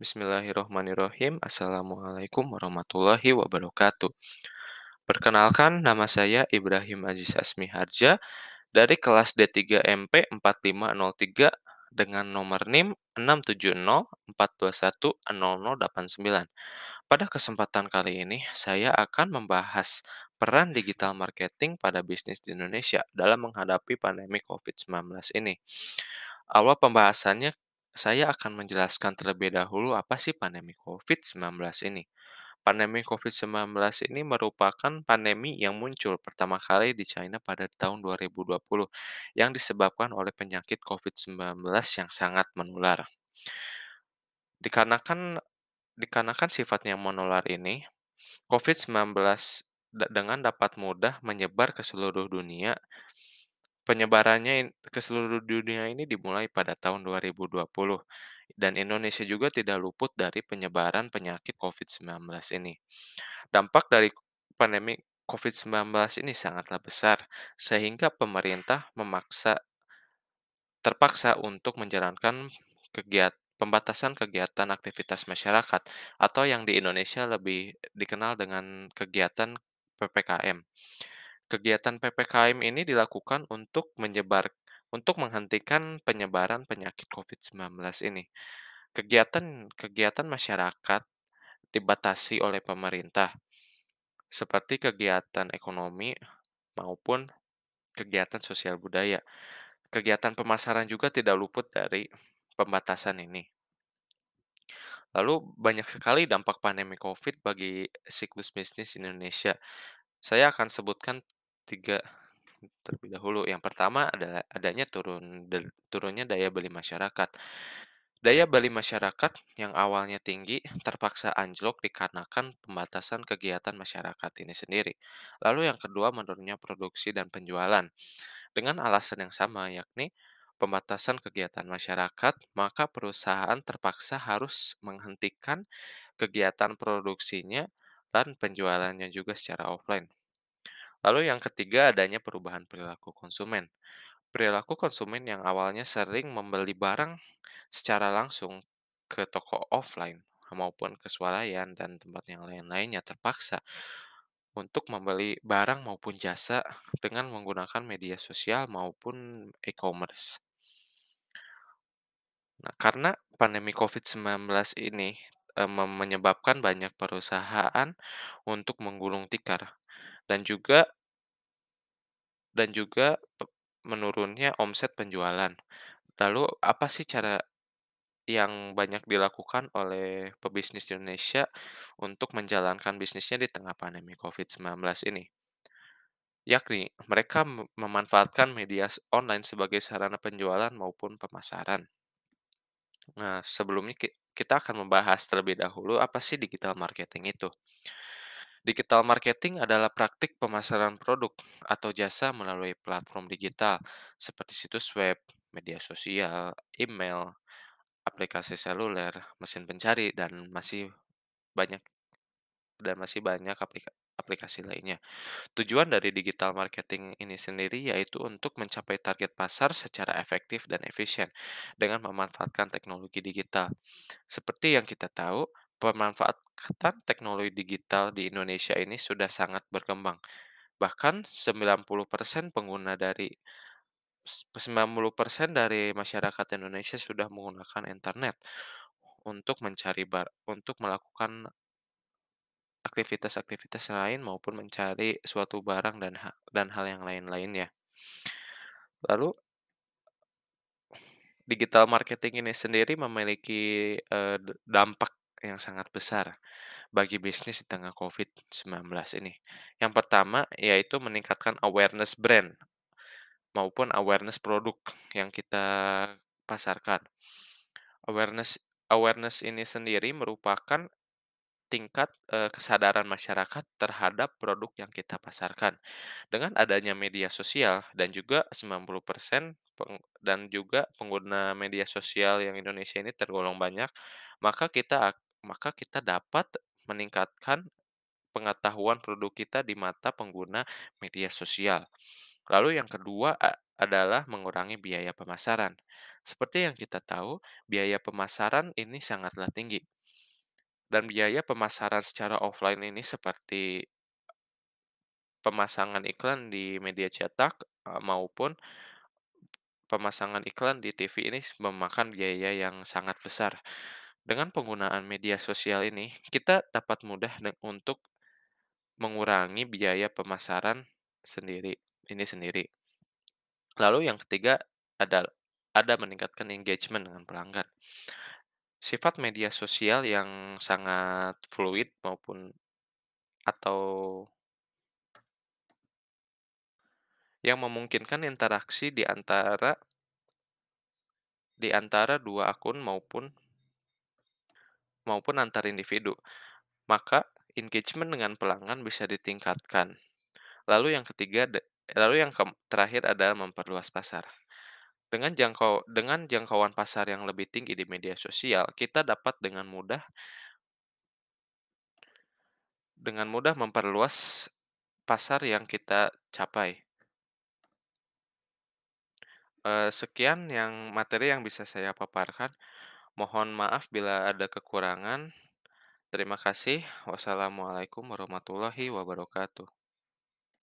Bismillahirrohmanirrohim. Assalamualaikum warahmatullahi wabarakatuh. Perkenalkan, nama saya Ibrahim Aziz Asmi Harja dari kelas D3 MP 4503 dengan nomor NIM 67042100089. Pada kesempatan kali ini, saya akan membahas peran digital marketing pada bisnis di Indonesia dalam menghadapi pandemi COVID-19 ini. Awal pembahasannya, saya akan menjelaskan terlebih dahulu apa sih pandemi COVID-19 ini. Pandemi COVID-19 ini merupakan pandemi yang muncul pertama kali di China pada tahun 2020 yang disebabkan oleh penyakit COVID-19 yang sangat menular. Dikarenakan dikarenakan sifatnya menular ini, COVID-19 dengan dapat mudah menyebar ke seluruh dunia. Penyebarannya ke seluruh dunia ini dimulai pada tahun 2020 dan Indonesia juga tidak luput dari penyebaran penyakit COVID-19 ini. Dampak dari pandemi COVID-19 ini sangatlah besar sehingga pemerintah terpaksa untuk menjalankan pembatasan kegiatan aktivitas masyarakat atau yang di Indonesia lebih dikenal dengan kegiatan PPKM. Kegiatan PPKM ini dilakukan untuk menghentikan penyebaran penyakit COVID-19 ini. Kegiatan masyarakat dibatasi oleh pemerintah, seperti kegiatan ekonomi maupun kegiatan sosial budaya. Kegiatan pemasaran juga tidak luput dari pembatasan ini. Lalu banyak sekali dampak pandemi COVID bagi siklus bisnis Indonesia. Saya akan sebutkan 3 terlebih dahulu. Yang pertama adalah adanya turunnya daya beli masyarakat. Daya beli masyarakat yang awalnya tinggi terpaksa anjlok dikarenakan pembatasan kegiatan masyarakat ini sendiri. Lalu yang kedua menurunnya produksi dan penjualan. Dengan alasan yang sama, yakni pembatasan kegiatan masyarakat, maka perusahaan terpaksa harus menghentikan kegiatan produksinya dan penjualannya juga secara offline. Lalu yang ketiga adanya perubahan perilaku konsumen. Perilaku konsumen yang awalnya sering membeli barang secara langsung ke toko offline maupun ke swalayan dan tempat yang lain-lainnya terpaksa untuk membeli barang maupun jasa dengan menggunakan media sosial maupun e-commerce. Nah, karena pandemi COVID-19 ini menyebabkan banyak perusahaan untuk menggulung tikar dan juga menurunnya omset penjualan. Lalu apa sih cara yang banyak dilakukan oleh pebisnis di Indonesia untuk menjalankan bisnisnya di tengah pandemi COVID-19 ini? Yakni mereka memanfaatkan online sebagai sarana penjualan maupun pemasaran. Nah, sebelumnya kita akan membahas terlebih dahulu apa sih digital marketing itu. Digital marketing adalah praktik pemasaran produk atau jasa melalui platform digital seperti situs web, media sosial, email, aplikasi seluler, mesin pencari, banyak masih banyak aplikasi lainnya. Tujuan dari digital marketing ini sendiri yaitu untuk mencapai target pasar secara efektif dan efisien dengan memanfaatkan teknologi digital. Seperti yang kita tahu, pemanfaatan teknologi digital di Indonesia ini sudah sangat berkembang. Bahkan 90% dari masyarakat Indonesia sudah menggunakan internet untuk melakukan aktivitas-aktivitas lain maupun mencari suatu barang dan hal yang lain-lainnya. Lalu digital marketing ini sendiri memiliki, dampak yang sangat besar bagi bisnis di tengah COVID-19 ini. Yang pertama yaitu meningkatkan awareness brand maupun awareness produk yang kita pasarkan. Awareness awareness ini sendiri merupakan tingkat, kesadaran masyarakat terhadap produk yang kita pasarkan. Dengan adanya media sosial dan juga 90% dan juga pengguna media sosial yang Indonesia ini tergolong banyak, maka kita dapat meningkatkan pengetahuan produk kita di mata pengguna media sosial. Lalu yang kedua adalah mengurangi biaya pemasaran. Seperti yang kita tahu, biaya pemasaran ini sangatlah tinggi. Dan biaya pemasaran secara offline ini seperti pemasangan iklan di media cetak, maupun pemasangan iklan di TV ini memakan biaya yang sangat besar. Dengan penggunaan media sosial ini, kita dapat mudah untuk mengurangi biaya pemasaran sendiri ini sendiri. Lalu yang ketiga ada meningkatkan engagement dengan pelanggan. Sifat media sosial yang sangat fluid atau yang memungkinkan interaksi di antara dua akun maupun antar individu, maka engagement dengan pelanggan bisa ditingkatkan. Lalu yang ketiga da lalu yang terakhir adalah memperluas pasar. Dengan jangkauan pasar yang lebih tinggi di media sosial, kita dapat dengan mudah memperluas pasar yang kita capai. Sekian materi yang bisa saya paparkan. Mohon maaf bila ada kekurangan. Terima kasih. Wassalamualaikum warahmatullahi wabarakatuh.